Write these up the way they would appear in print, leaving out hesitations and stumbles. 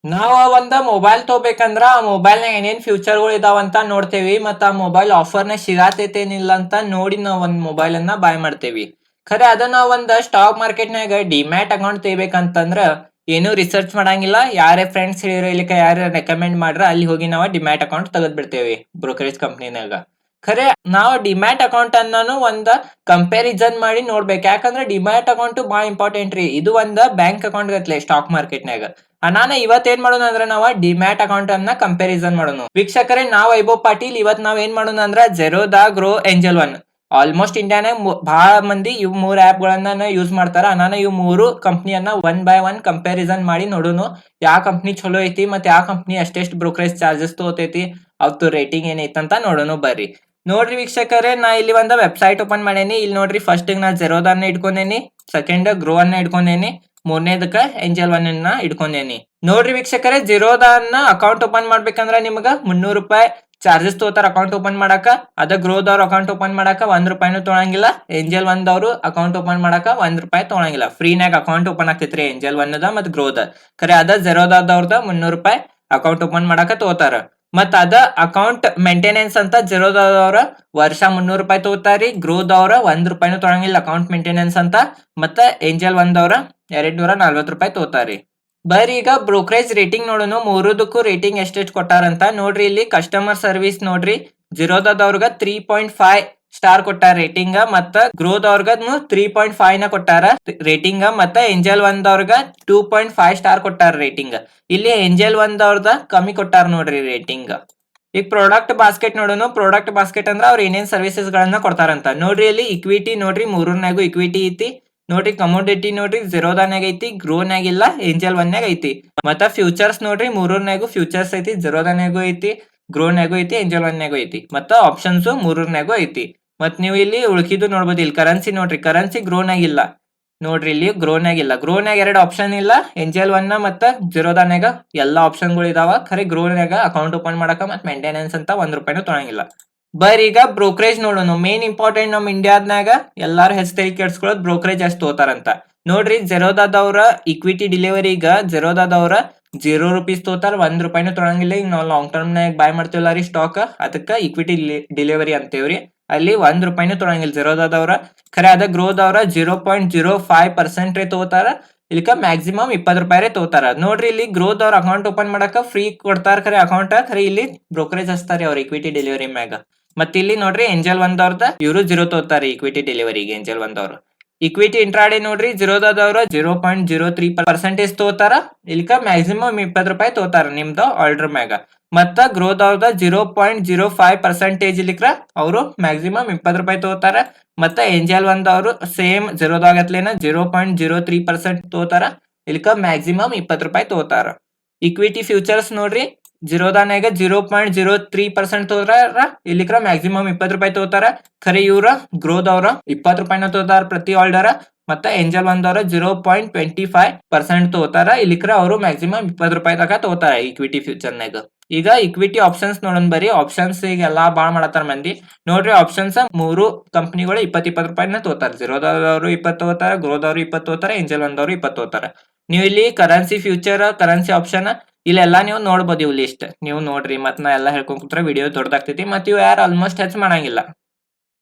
ನಾವ್ ಒಂದ ಮೊಬೈಲ್ ತಗೋಬೇಕಂದ್ರ ಆ ಮೊಬೈಲ್ನಾಗ ಏನೇನ್ ಫ್ಯೂಚರ್ಗಳು ಇದಾವಂತ ನೋಡ್ತೇವಿ ಮತ್ತ ಆ ಮೊಬೈಲ್ ಆಫರ್ನ ಸಿಗಾತೈತೇನಿಲ್ಲ ಅಂತ ನೋಡಿ ನಾವ್ ಒಂದ್ ಮೊಬೈಲ್ ಅನ್ನ ಬಾಯ್ ಮಾಡ್ತೇವಿ. ಖರೆ ಅದ ನಾವ್ ಒಂದ್ ಸ್ಟಾಕ್ ಮಾರ್ಕೆಟ್ನಾಗ ಡಿಮ್ಯಾಟ್ ಅಕೌಂಟ್ ತೆಗಿಬೇಕಂತಂದ್ರ ಏನು ರಿಸರ್ಚ್ ಮಾಡಂಗಿಲ್ಲ. ಯಾರೇ ಫ್ರೆಂಡ್ಸ್ ಹೇಳಿರೋ ಇಲ್ಲಿಕ ಯಾರ ರೆಕಮೆಂಡ್ ಮಾಡ್ರ ಅಲ್ಲಿ ಹೋಗಿ ನಾವ್ ಡಿಮ್ಯಾಟ್ ಅಕೌಂಟ್ ತೆಗದ್ ಬಿಡ್ತೇವಿ ಬ್ರೋಕರೇಜ್ ಕಂಪ್ನಿನಾಗ. ಖರೆ ನಾವು ಡಿಮ್ಯಾಟ್ ಅಕೌಂಟ್ ಅನ್ನು ಒಂದ ಕಂಪ್ಯಾರಿಸನ್ ಮಾಡಿ ನೋಡ್ಬೇಕು. ಯಾಕಂದ್ರೆ ಡಿಮ್ಯಾಟ್ ಅಕೌಂಟ್ ಬಾಳ ಇಂಪಾರ್ಟೆಂಟ್ ರೀ. ಇದು ಒಂದ ಬ್ಯಾಂಕ್ ಅಕೌಂಟ್ ಗತ್ಲೆ ಸ್ಟಾಕ್ ಮಾರ್ಕೆಟ್ನಾಗ. ನಾನು ಇವತ್ ಏನ್ ಮಾಡೋಣ ಅಂದ್ರೆ ನಾವ್ ಡಿಮ್ಯಾಟ್ ಅಕೌಂಟ್ ಅನ್ನ ಕಂಪ್ಯಾರಿಸನ್ ಮಾಡೋಣ. ವೀಕ್ಷಕರೇ, ನಾವ್ ವೈಭವ್ ಪಾಟೀಲ್. ಇವತ್ ನಾವ್ ಏನ್ ಮಾಡೋಣ ಅಂದ್ರ Zerodha, Groww, Angel One. Almost ಇಂಡಿಯಾನಾಗ ಬಹಳ ಮಂದಿ ಇವ್ ಮೂರ್ ಆಪ್ ಗಳನ್ನ ಯೂಸ್ ಮಾಡ್ತಾರ. ನಾನು ಇವ್ ಮೂರು ಕಂಪ್ನಿಯನ್ನ ಒನ್ ಬೈ ಒನ್ ಕಂಪ್ಯಾರಿಸನ್ ಮಾಡಿ ನೋಡೋಣ. ಯಾವ ಕಂಪ್ನಿ ಚಲೋ ಐತಿ ಮತ್ತೆ ಯಾವ ಕಂಪ್ನಿ ಎಷ್ಟೆಷ್ಟು ಬ್ರೋಕರೇಜ್ ಚಾರ್ಜಸ್ ತಗೋತೈತಿ, ಅವ್ತು ರೇಟಿಂಗ್ ಏನೈತಿ ಅಂತ ನೋಡೋಣ ಬರ್ರಿ. ನೋಡ್ರಿ ವೀಕ್ಷಕರೇ, ನಾ ಇಲ್ಲಿ ಒಂದ್ ವೆಬ್ಸೈಟ್ ಓಪನ್ ಮಾಡೇನಿ. ಇಲ್ಲಿ ನೋಡ್ರಿ, ಫಸ್ಟ್ ನಾ ಜೆರೋದಾನ್ನ ಇಟ್ಕೊಂಡೇನಿ, ಸೆಕೆಂಡ್ ಗ್ರೋ ಅನ್ನ ಇಟ್ಕೊಂಡೇನಿ, ಮೂರನೇದಕ್ಕ ಏಂಜಲ್ ಒನ್ ಅನ್ನ ಇಟ್ಕೊಂಡೇನಿ. ನೋಡ್ರಿ ವೀಕ್ಷಕರೇ, ಜೀರೋದನ್ನ ಅಕೌಂಟ್ ಓಪನ್ ಮಾಡ್ಬೇಕಂದ್ರ ನಿಮ್ಗ 300 ರೂಪಾಯಿ ಚಾರ್ಜಸ್ ತಗೋತಾರ ಅಕೌಂಟ್ ಓಪನ್ ಮಾಡಾಕ. ಅದ ಗ್ರೋದವ್ರ ಅಕೌಂಟ್ ಓಪನ್ ಮಾಡಾಕ 1 ರೂಪಾಯಿನೂ ತೊಳಂಗಿಲ್ಲ. ಏಂಜಲ್ ಒಂದವ್ರು ಅಕೌಂಟ್ ಓಪನ್ ಮಾಡಾಕ 1 ರೂಪಾಯಿ ತೊಳಂಗಿಲ್ಲ. ಫ್ರೀನಾಗ ಅಕೌಂಟ್ ಓಪನ್ ಆಗ್ತೈತ್ರಿ ಏಂಜಲ್ ಒನ್ ದ ಮತ್ ಗ್ರೋದ. ಖರೆ ಅದ ಜೆರೋದವ್ರದ 300 ರೂಪಾಯಿ ಅಕೌಂಟ್ ಓಪನ್ ಮಾಡಾಕ ತಗೋತಾರ. ಮತ್ ಅದ ಅಕೌಂಟ್ ಮೇಂಟೆನೆನ್ಸ್ ಅಂತ ಜೆರೋದವ್ರ ವರ್ಷ 300 ರೂಪಾಯಿ ತಗೋತಾರಿ. ಗ್ರೋದವ್ರ 1 ರೂಪಾಯಿನೂ ತೊಳಂಗಿಲ್ಲ ಅಕೌಂಟ್ ಮೇಂಟೆನೆನ್ಸ್ ಅಂತ. ಮತ್ತ ಏಂಜಲ್ ಒಂದವ್ರ 240 ರೂಪಾಯಿ ತಗೋತಾರಿ. ಬರ್ರಿ ಈಗ ಬ್ರೋಕರೇಜ್ ರೇಟಿಂಗ್ ನೋಡೋಣ. ಮೂರದಕ್ಕೂ ರೇಟಿಂಗ್ ಎಷ್ಟೆಷ್ಟು ಕೊಟ್ಟಾರಂತ ನೋಡ್ರಿ. ಇಲ್ಲಿ ಕಸ್ಟಮರ್ ಸರ್ವಿಸ್ ನೋಡ್ರಿ, ಜೀರೋದವ್ರಗ 3.5 ಸ್ಟಾರ್ ಕೊಟ್ಟಾರ ರೇಟಿಂಗ್. ಮತ್ತ ಗ್ರೋದವ್ರಗ 3.5 ನ ಕೊಟ್ಟಾರ ರೇಟಿಂಗ್. ಮತ್ತ ಏಂಜಲ್ ಒಂದವ್ರಗ 2.5 ಸ್ಟಾರ್ ಕೊಟ್ಟಾರ ರೇಟಿಂಗ್. ಇಲ್ಲಿ ಏಂಜಲ್ ಒಂದವ್ರದ ಕಮ್ಮಿ ಕೊಟ್ಟಾರ ನೋಡ್ರಿ ರೇಟಿಂಗ್. ಈಗ ಪ್ರಾಡಕ್ಟ್ ಬಾಸ್ಕೆಟ್ ನೋಡೋಣ. ಪ್ರಾಡಕ್ಟ್ ಬಾಸ್ಕೆಟ್ ಅಂದ್ರ ಅವ್ರ ಏನೇನ್ ಸರ್ವಿಸಸ್ ಗಳನ್ನ ಕೊಡ್ತಾರಂತ ನೋಡ್ರಿ. ಇಲ್ಲಿ ಇಕ್ವಿಟಿ ನೋಡ್ರಿ, ಮೂರನಾಗೂ ಇಕ್ವಿಟಿ ಐತಿ ನೋಡ್ರಿ. ಕಮೋಡಿಟಿ ನೋಡ್ರಿ, ಜೆರೋದಾನ್ಯಾಗ ಐತಿ, ಗ್ರೋನ್ಯಾಗ ಇಲ್ಲ, ಏಂಜಲ್ ಒನ್ಯಾಗ ಐತಿ. ಮತ್ತ ಫ್ಯೂಚರ್ಸ್ ನೋಡ್ರಿ, ಮೂರನಾಗೂ ಫ್ಯೂಚರ್ಸ್ ಐತಿ, ಜೆರೋದಾನ್ಯಾಗೂ ಐತಿ, ಗ್ರೋನ್ಯಾಗೂ ಐತಿ, ಏಂಜಲ್ ಒನ್ಯಾಗೂ ಐತಿ. ಮತ್ತ ಆಪ್ಷನ್ಸ್ ಮೂರನಾಗೂ ಐತಿ. ಮತ್ ನೀವು ಇಲ್ಲಿ ಉಳ್ಕಿದ್ದು ನೋಡ್ಬೋದು. ಇಲ್ಲಿ ಕರೆನ್ಸಿ ನೋಡ್ರಿ, ಕರೆನ್ಸಿ ಗ್ರೋನ್ಯಾಗ ಇಲ್ಲ ನೋಡ್ರಿ. ಇಲ್ಲಿ ಗ್ರೋನ್ಯಾಗ ಇಲ್ಲ. ಗ್ರೋನ್ಯಾಗ 2 ಆಪ್ಷನ್ ಇಲ್ಲ. ಏಂಜಲ್ ಒನ್ ಮತ್ತ ಜೆರೋದಾನ್ಯಾಗ ಎಲ್ಲಾ ಆಪ್ಷನ್ ಗಳು ಇದಾವ. ಖರೆ ಗ್ರೋನ್ಯಾಗ ಅಕೌಂಟ್ ಓಪನ್ ಮಾಡಾಕ ಮತ್ ಮೇಂಟೆನೆನ್ಸ್ ಅಂತ 1 ರೂಪಾಯಿನೂ ತೊಳಂಗಿಲ್ಲ. ಬರ್ ಈಗ ಬ್ರೋಕರೇಜ್ ನೋಡೋಣ. ಮೇನ್ ಇಂಪಾರ್ಟೆಂಟ್ ನಮ್ ಇಂಡಿಯಾದ್ನಾಗ ಎಲ್ಲಾರು ಹೆಚ್ಚು ತಲೆ ಕೆಡ್ಸ್ಕೊಳ್ಳೋದು ಬ್ರೋಕರೇಜ್ ಎಷ್ಟು ತಗೋತಾರಂತ ನೋಡ್ರಿ. ಜೆರೋದಾದವ್ರ ಇಕ್ವಿಟಿ ಡಿಲಿವರಿಗ ಜೆರೋದಾದವ್ರ 0 ರೂಪೀಸ್ ತಗೋತಾರ, 1 ರೂಪಾಯಿನೂ ತೊಳಂಗಿಲ್ಲ. ಈಗ ನಾವು ಲಾಂಗ್ ಟರ್ಮ್ ನಾಗ ಬೈ ಮಾಡ್ತೇವಲ್ಲ ರೀ ಸ್ಟಾಕ್, ಅದಕ್ಕ ಇಕ್ವಿಟಿ ಡಿಲಿವರಿ ಅಂತೇವ್ರಿ. ಅಲ್ಲಿ 1 ರೂಪಾಯಿನೂ ತೊಳಂಗಿಲ್ಲ ಜೆರೋದಾದವ್ರ. ಖರೆ ಅದ ಗ್ರೋದವ್ರ 0.05% ತಗೋತಾರ. ಇಲ್ಲಿಕ ಮ್ಯಾಕ್ಸಿಮಮ್ 20 ರೂಪಾಯಿ ತಗೋತಾರ ನೋಡ್ರಿ. ಇಲ್ಲಿ ಗ್ರೋದವ್ರ ಅಕೌಂಟ್ ಓಪನ್ ಮಾಡಾಕ ಫ್ರೀ ಕೊಡ್ತಾರ ಖರೆ ಅಕೌಂಟ್. ಖರೆ ಇಲ್ಲಿ ಬ್ರೋಕರೇಜ್ ಹಚ್ತಾರಿ ಅವ್ರ ಇಕ್ವಿಟಿ ಡೆಲಿವರಿ ಮ್ಯಾಗ. ಮತ್ ಇಲ್ಲಿ ನೋಡ್ರಿ, ಏಂಜಲ್ ಒಂದವ್ರದ ಇವರು 0 ತಗೋತಾರ ಇಕ್ವಿಟಿ ಡೆಲಿವರಿಗೆ. ಏಂಜಲ್ ಒಂದವ್ರು ಇಕ್ವಿಟಿ ಇಂಟ್ರಾಡೆ ನೋಡ್ರಿ, ಜೀರೋದಾದವ್ರ 0.03% ತಗೋತಾರ. ಇಲ್ಲಿಕ ಮ್ಯಾಕ್ಸಿಮಮ್ 20 ರೂಪಾಯಿ ತಗೋತಾರ ನಿಮ್ದು ಆರ್ಡರ್ ಮ್ಯಾಗ. ಮತ್ತ ಗ್ರೋದವ್ರದ 0.05% ಇಲ್ಲಿಕ್ರ ಅವರು ಮ್ಯಾಕ್ಸಿಮಮ್ 20 ರೂಪಾಯಿ ತಗೋತಾರ. ಮತ್ತ ಏಂಜಲ್ ಒಂದವ್ರು ಸೇಮ್ ಜೆರೋದಾಗತ್ಲೇನ 0.03% ತಗೋತಾರ. ಇಲ್ಲಿಕ ಮ್ಯಾಕ್ಸಿಮಮ್ 20 ರೂಪಾಯಿ ತಗೋತಾರ. ಇಕ್ವಿಟಿ ಫ್ಯೂಚರ್ಸ್ ನೋಡ್ರಿ, ಜೀರೋದಾನ್ಯಾಗ 0.03% ತಗೋತಾರ. ಇಲ್ಲಿಕ್ರ ಮ್ಯಾಕ್ಸಿಮಮ್ 20 ರೂಪಾಯಿ ತಗೋತಾರ. ಖರೆ ಇವ್ರ ಗ್ರೋದವ್ರ 20 ರೂಪಾಯಿನ ತಗೋತಾರ ಪ್ರತಿ ಆರ್ಡರ್. ಮತ್ತ ಏಂಜಲ್ ಒಂದವ್ರ 0.25% ತಗೋತಾರ. ಇಲ್ಲಿಕ್ರ ಅವರು ಮ್ಯಾಕ್ಸಿಮಮ್ 20 ರೂಪಾಯಿ ತನಕ ತಗೋತಾರ ಇಕ್ವಿಟಿ ಫ್ಯೂಚರ್ನಾಗ. ಈಗ ಇಕ್ವಿಟಿ ಆಪ್ಷನ್ಸ್ ನೋಡೋಣ ಬರೀ. ಆಪ್ಷನ್ಸ್ ಈಗ ಎಲ್ಲಾ ಬಾಳ್ ಮಾಡತ್ತಾರ ಮಂದಿ ನೋಡ್ರಿ. ಆಪ್ಷನ್ಸ್ ಮೂರು ಕಂಪನಿಗಳು 20 ರೂಪಾಯಿನ ತಗೋತಾರ. ಜೀರೋದವ್ರು 20 ತಗೋತಾರ, ಗ್ರೋದವ್ರು 20 ತಗೋತಾರ, ಏಂಜಲ್ ಒಂದವ್ರು 20 ತಗೋತಾರ. ನೀವು ಇಲ್ಲಿ ಕರೆನ್ಸಿ ಫ್ಯೂಚರ್, ಕರೆನ್ಸಿ ಆಪ್ಷನ್ ಇಲ್ಲೆಲ್ಲಾ ನೀವು ನೋಡ್ಬೋದು. ಇವ್ ಲಿಸ್ಟ್ ನೀವು ನೋಡ್ರಿ. ಮತ್ ನಾ ಎಲ್ಲಾ ಹೇಳ್ಕೊಂಡ್ ಕೂತ್ರ ವಿಡಿಯೋ ದೊಡ್ಡದಾಗ್ತೈತಿ. ಮತ್ ಇವ್ ಯಾರು ಆಲ್ಮೋಸ್ಟ್ ಹೆಚ್ಚು ಮಾಡಂಗಿಲ್ಲ.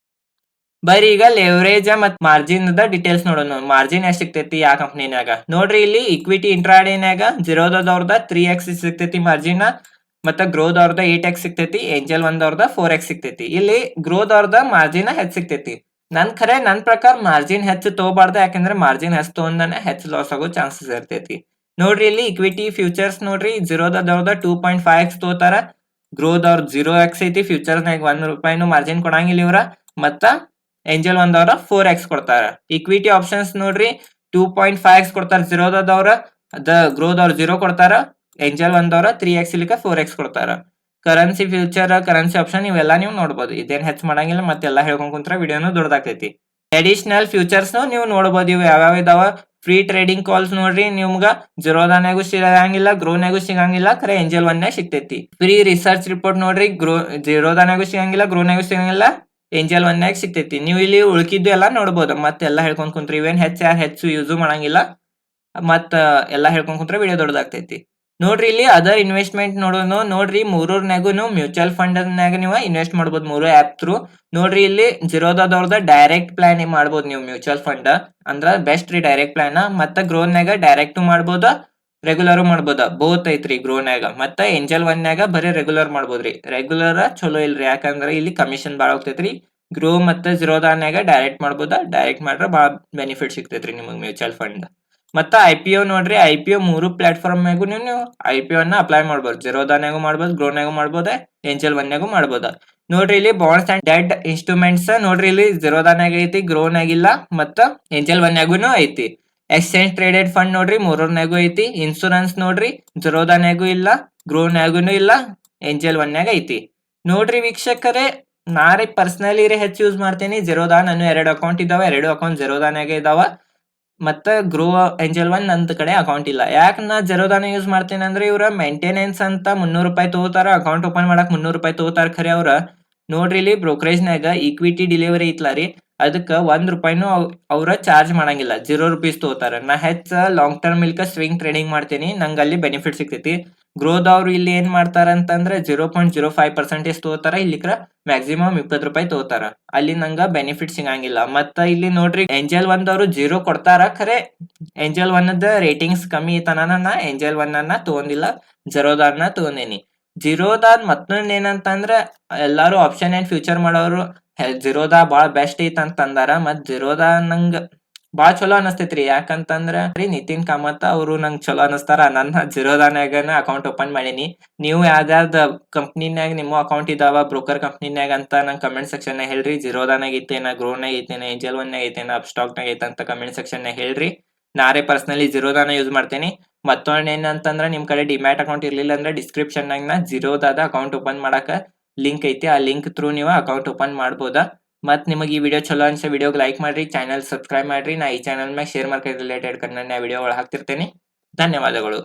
ಬರೀ ಈಗ ಲೆವರೇಜ್ ಮತ್ ಮಾರ್ಜಿನ್ ದ ಡೀಟೇಲ್ಸ್ ನೋಡೋಣ. ಮಾರ್ಜಿನ್ ಎಷ್ಟ್ ಸಿಗ್ತೈತಿ ಯಾವ ಕಂಪ್ನಿನಾಗ ನೋಡ್ರಿ. ಇಲ್ಲಿ ಇಕ್ವಿಟಿ ಇಂಟ್ರಾಡೇನಾಗ ಜೀರೋದವ್ರದ 3x ಸಿಗ್ತೈತಿ ಮಾರ್ಜಿನ್. ಮತ್ತ ಗ್ರೋದವ್ರದ 8x ಸಿಗ್ತೈತಿ. ಏಂಜಲ್ ಒಂದವ್ರದ 4x ಸಿಗ್ತೈತಿ. ಇಲ್ಲಿ ಗ್ರೋದವ್ರದ ಮಾರ್ಜಿನ್ ಹೆಚ್ಚ್ ಸಿಗ್ತೈತಿ. ನನ್ ಪ್ರಕಾರ ಮಾರ್ಜಿನ್ ಹೆಚ್ಚು ತಗೋಬಾರ್ದು. ಯಾಕಂದ್ರೆ ಮಾರ್ಜಿನ್ ಹೆಚ್ಚು ತಗೊಂಡನೆ ಹೆಚ್ಚು ಲಾಸ್ ಆಗೋ ಚಾನ್ಸಸ್ ಇರ್ತೈತಿ ನೋಡ್ರಿ. ಇಲ್ಲಿ ಇಕ್ವಿಟಿ ಫ್ಯೂಚರ್ಸ್ ನೋಡ್ರಿ, ಜೀರೋದವ್ರದ 2.5x ತಗೋತಾರ. ಗ್ರೋದವ್ರ 0x ಐತಿ. ಫ್ಯೂಚರ್ಸ್ ನಾಗ 1 ರೂಪಾಯಿನೂ ಮಾರ್ಜಿನ್ ಕೊಡಂಗಿಲ್ಲ ಇವ್ರ. ಮತ್ತ ಏಂಜಲ್ ಒಂದವ್ರ 4x ಕೊಡ್ತಾರ. ಇಕ್ವಿಟಿ ಆಪ್ಷನ್ಸ್ ನೋಡ್ರಿ, 2.5x ಕೊಡ್ತಾರ ಜೀರೋದವ್ರ. ಅದ ಗ್ರೋದವ್ರ 0 ಕೊಡ್ತಾರ. ಏಂಜಲ್ ಒಂದವ್ರ 3x ಇಲ್ಲಿಕ 4x ಕೊಡ್ತಾರ. ಕರೆನ್ಸಿ ಫ್ಯೂಚರ್, ಕರೆನ್ಸಿ ಆಪ್ಷನ್ ಇವೆಲ್ಲಾ ನೀವು ನೋಡ್ಬೋದು. ಇದೇನ್ ಹೆಚ್ಚು ಮಾಡಂಗಿಲ್ಲ. ಮತ್ತೆಲ್ಲಾ ಹೇಳ್ಕೊಂಡ್ ಕುಂತ್ರ ವಿಡಿಯೋನು ದೊಡ್ಡದಾಗ್ತೈತಿ. ಅಡಿಷನಲ್ ಫ್ಯೂಚರ್ಸ್ ನೀವು ನೋಡ್ಬೋದು. ಇವು ಯಾವ್ಯಾವ ಇದಾವ. ಫ್ರೀ ಟ್ರೇಡಿಂಗ್ ಕಾಲ್ಸ್ ನೋಡ್ರಿ, ನಿಮ್ಗ ಜೀರೋದಾನ್ಯಾಗೂ ಸಿಗಂಗಿಲ್ಲ, ಗ್ರೋನ್ಯಾಗೂ ಸಿಗಂಗಿಲ್ಲ. ಖರೆ ಏಂಜಲ್ ಒನ್ಯಾಗ ಸಿಗ್ತೈತಿ. ಫ್ರೀ ರಿಸರ್ಚ್ ರಿಪೋರ್ಟ್ ನೋಡ್ರಿ, ಜೀರೋದಾನ್ಯಾಗೂ ಸಿಗಂಗಿಲ್ಲ, ಗ್ರೋನ್ಯಾಗೂ ಸಿಗಂಗಿಲ್ಲ, ಏಂಜಲ್ ಒನ್ಯಾಗ ಸಿಗ್ತೈತಿ. ನೀವು ಇಲ್ಲಿ ಉಳ್ಕಿದ್ದು ಎಲ್ಲಾ ನೋಡ್ಬೋದು. ಮತ್ತೆಲ್ಲಾ ಹೇಳ್ಕೊಂಡ್ ಕುಂತ್ರಿ ಇವೇನ್ ಹೆಚ್ಚು ಯೂಸು ಮಾಡಂಗಿಲ್ಲ. ಮತ್ತ ಎಲ್ಲಾ ಹೇಳ್ಕೊಂಡ್ ಕುಂತ್ರೆ ವಿಡಿಯೋ ದೊಡ್ಡದಾಗ್ತೈತಿ. ನೋಡ್ರಿ ಇಲ್ಲಿ ಅದರ್ ಇನ್ವೆಸ್ಟ್ಮೆಂಟ್ ನೋಡೋನು. ನೋಡ್ರಿ ಮೂರೂರ್ನಾಗುನು ಮ್ಯೂಚುವಲ್ ಫಂಡ್ ನಾಗ ನೀವು ಇನ್ವೆಸ್ಟ್ ಮಾಡ್ಬೋದು 3 ಆಪ್ ಥ್ರೂ. ನೋಡ್ರಿ ಇಲ್ಲಿ ಜಿರೋದಾದವ್ರದ ಡೈರೆಕ್ಟ್ ಪ್ಲಾನ್ ಮಾಡ್ಬೋದು ನೀವು ಮ್ಯೂಚುವಲ್ ಫಂಡ್. ಅಂದ್ರ ಬೆಸ್ಟ್ ರೀ ಡೈರೆಕ್ಟ್ ಪ್ಲಾನ್. ಮತ್ತ ಗ್ರೋನ್ಯಾಗ ಡೈರೆಕ್ಟ್ ಮಾಡ್ಬೋದ, ರೆಗ್ಯುಲರ್ ಮಾಡ್ಬೋದ, ಬೋತ್ ಐತ್ರಿ ಗ್ರೋನ್ಯಾಗ. ಮತ್ತ ಏಂಜಲ್ ಒನ್ಯಾಗ ಬರೀ ರೆಗ್ಯುಲರ್ ಮಾಡ್ಬೋದ್ರಿ. ರೆಗ್ಯುಲರ್ ಚಲೋ ಇಲ್ರಿ, ಯಾಕಂದ್ರ ಇಲ್ಲಿ ಕಮಿಷನ್ ಬಾಳ ಹೋಗ್ತೈತ್ರಿ. ಗ್ರೋ ಮತ್ತ ಜಿರೋದಾನ್ಯಾಗ ಡೈರೆಕ್ಟ್ ಮಾಡ್ಬೋದ, ಡೈರೆಕ್ಟ್ ಮಾಡ್ರ ಬಾಳ ಬೆನಿಫಿಟ್ ಸಿಗ್ತೈತ್ರಿ ನಿಮಗ್ ಮ್ಯೂಚುವಲ್ ಫಂಡ್. ಮತ್ತ IPO ನೋಡ್ರಿ, IPO 3 ಪ್ಲಾಟ್ಫಾರ್ಮ್ ಮ್ಯಾಗು ನೀವು IPO ಅನ್ನ ಅಪ್ಲೈ ಮಾಡ್ಬೋದು. ಜಿರೋದಾನ್ಯಾಗು ಮಾಡ್ಬೋದು, ಗ್ರೋನ್ಯಾಗು ಮಾಡ್ಬೋದ, ಏಂಜಲ್ ಒನ್ಯಾಗು ಮಾಡ್ಬೋದ. ನೋಡ್ರಿ ಇಲ್ಲಿ ಬಾಂಡ್ಸ್ ಅಂಡ್ ಡೆಟ್ ಇನ್ಸ್ಟ್ರೂಮೆಂಟ್ಸ್ ನೋಡ್ರಿ ಇಲ್ಲಿ ಜಿರೋದಾನ್ಯಾಗ ಐತಿ, ಗ್ರೋನ್ಯಾಗಿಲ್ಲ, ಮತ್ತ ಏಂಜಲ್ ಒನ್ಯಾಗುನು ಐತಿ. ಎಕ್ಸ್ಚೇಂಜ್ ಟ್ರೇಡೆಡ್ ಫಂಡ್ ನೋಡ್ರಿ ಮೂರೂರ್ನಾಗು ಐತಿ. ಇನ್ಶೂರೆನ್ಸ್ ನೋಡ್ರಿ ಜಿರೋದಾನ್ಯಾಗು ಇಲ್ಲ, ಗ್ರೋನ್ಯಾಗುನು ಇಲ್ಲ, ಏಂಜಲ್ ಒನ್ಯಾಗ ಐತಿ. ನೋಡ್ರಿ ವೀಕ್ಷಕರೇ, ನಾರೇ ಪರ್ಸನಲಿ ಹೆಚ್ಚು ಯೂಸ್ ಮಾಡ್ತೇನಿ ಜಿರೋದಾ. ನಾನು 2 ಅಕೌಂಟ್ ಇದಾವ, 2 ಅಕೌಂಟ್ ಜಿರೋದಾನ್ಯಾಗ ಇದಾವ. ಮತ್ತ ಗ್ರೋ ಏಂಜಲ್ ಒನ್ ನಂದ್ ಕಡೆ ಅಕೌಂಟ್ ಇಲ್ಲ. ಯಾಕೆ ನಾ ಜಿರೋದಾನ ಯೂಸ್ ಮಾಡ್ತೇನೆ ಅಂದ್ರೆ ಇವ್ರ ಮೇಂಟೆನೆನ್ಸ್ ಅಂತ 300 ರೂಪಾಯಿ ತಗೋತಾರ. ಅಕೌಂಟ್ ಓಪನ್ ಮಾಡಕ್ 300 ರೂಪಾಯಿ ತಗೋತಾರ. ಖರೆ ಅವ್ರ ನೋಡ್ರಿ ಇಲ್ಲಿ ಬ್ರೋಕರೇಜ್ನಾಗ ಈಕ್ವಿಟಿ ಡಿಲಿವರಿ ಐತ್ಲಾರಿ, ಅದಕ್ಕ 1 ರೂಪಾಯಿನೂ ಅವ್ರ ಚಾರ್ಜ್ ಮಾಡಂಗಿಲ್ಲ. 0 ರೂಪೀಸ್ ತಗೋತಾರ. ನಾ ಹೆಚ್ಚ ಲಾಂಗ್ ಟರ್ಮ್ ಇಲ್ಕ ಸ್ವಿಂಗ್ ಟ್ರೇಡಿಂಗ್ ಮಾಡ್ತೇನಿ, ನಂಗೆ ಅಲ್ಲಿ ಬೆನಿಫಿಟ್ ಸಿಗ್ತೈತಿ. ಗ್ರೋದವ್ರು ಇಲ್ಲಿ ಏನ್ ಮಾಡ್ತಾರ ಅಂತಂದ್ರೆ 0.05% ತಗೋತಾರ. ಇಲ್ಲಿಕ್ರ ಮ್ಯಾಕ್ಸಿಮಮ್ 20 ರೂಪಾಯಿ ತಗೋತಾರ. ಅಲ್ಲಿ ನಂಗ ಬೆನಿಫಿಟ್ ಸಿಗಂಗಿಲ್ಲ. ಮತ್ತ ಇಲ್ಲಿ ನೋಡ್ರಿ ಏಂಜಲ್ ಒಂದವ್ರು 0 ಕೊಡ್ತಾರ. ಖರೆ ಏಂಜಲ್ ಒನ್ದ ರೇಟಿಂಗ್ಸ್ ಕಮ್ಮಿ ಐತನ ನಾ ಏಂಜಲ್ ಒನ್ ಅನ್ನ ತಗೊಂಡಿಲ್ಲ, ಜಿರೋದಾನ ತಗೊಂಡೇನಿ. ಜಿರೋದಾದ್ ಮತ್ತೊಂದ್ ಏನಂತಂದ್ರ ಎಲ್ಲಾರು ಆಪ್ಷನ್ ಅಂಡ್ ಫ್ಯೂಚರ್ ಮಾಡೋರು ಜಿರೋದಾ ಬಾಳ ಬೆಸ್ಟ್ ಐತ್ ಅಂತ ಅಂದಾರ. ಮತ್ ಜಿರೋದಾ ನಂಗ ಬಾಳ ಚಲೋ ಅನಸ್ತೈತ್ರಿ. ಯಾಕಂತಂದ್ರ ನಿತಿನ್ ಕಾಮತ್ ಅವರು ನಂಗ್ ಚಲೋ ಅನಸ್ತಾರ. ನನ್ನ ಜಿರೋದಾನ್ಯಾಗನ ಅಕೌಂಟ್ ಓಪನ್ ಮಾಡೀನಿ. ನೀವು ಯಾವ್ದಾವ್ದ ಕಂಪ್ನಿನ್ಯಾಗ ನಿಮ್ಮ ಅಕೌಂಟ್ ಇದಾವ ಬ್ರೋಕರ್ ಕಂಪ್ನಿನ್ಯಾಗ ಅಂತ ನಂಗೆ ಕಮೆಂಟ್ ಸೆಕ್ಷನ್ ನಾಗ ಹೇಳ್ರಿ. ಜಿರೋದಾನಾಗ ಐತೇನ, ಗ್ರೋನಾಗ ಐತೇನ, ಏಂಜಲ್ ಒನ್ಯಾಗ ಐತೇನ, ಅಪ್ಸ್ಟಾಕ್ ನಾಗ ಐತ ಅಂತ ಕಮೆಂಟ್ ಸೆಕ್ಷನ್ ನಾಗ ಹೇಳ್ರಿ. ನಾರೇ ಪರ್ಸನಲಿ ಜಿರೋದಾನ ಯೂಸ್ ಮಾಡ್ತೇನಿ. ಮತ್ತೊಂದ್ ಏನಂತಂದ್ರ ನಿಮ್ ಕಡೆ ಡಿಮ್ಯಾಟ್ ಅಕೌಂಟ್ ಇರ್ಲಿಲ್ಲ ಅಂದ್ರೆ ಡಿಸ್ಕ್ರಿಪ್ಷನ್ ನಾಗ ಜಿರೋದಾದ ಅಕೌಂಟ್ ಓಪನ್ ಮಾಡಾಕ ಲಿಂಕ್ ಐತಿ. ಆ ಲಿಂಕ್ ಥ್ರೂ ನೀವು ಅಕೌಂಟ್ ಓಪನ್ ಮಾಡ್ಬೋದ. ಮತ್ ನಿಮಗೆ ಈ ವಿಡಿಯೋ ಚಲೋ ಅನ್ಸ ವಿಡಿಯೋಗೆ ಲೈಕ್ ಮಾಡ್ರಿ, ಚಾನಲ್ ಸಬ್ಸ್ಕ್ರೈಬ್ ಮಾಡ್ರಿ. ನಾ ಈ ಚಾನಲ್ ಮ್ಯಾಗ ಶೇರ್ ಮಾರ್ಕೆಟ್ ರಿಲೇಟೆಡ್ ಕನ್ನಡ ವಿಡಿಯೋಗಳು ಹಾಕ್ತಿರ್ತೇನೆ. ಧನ್ಯವಾದಗಳು.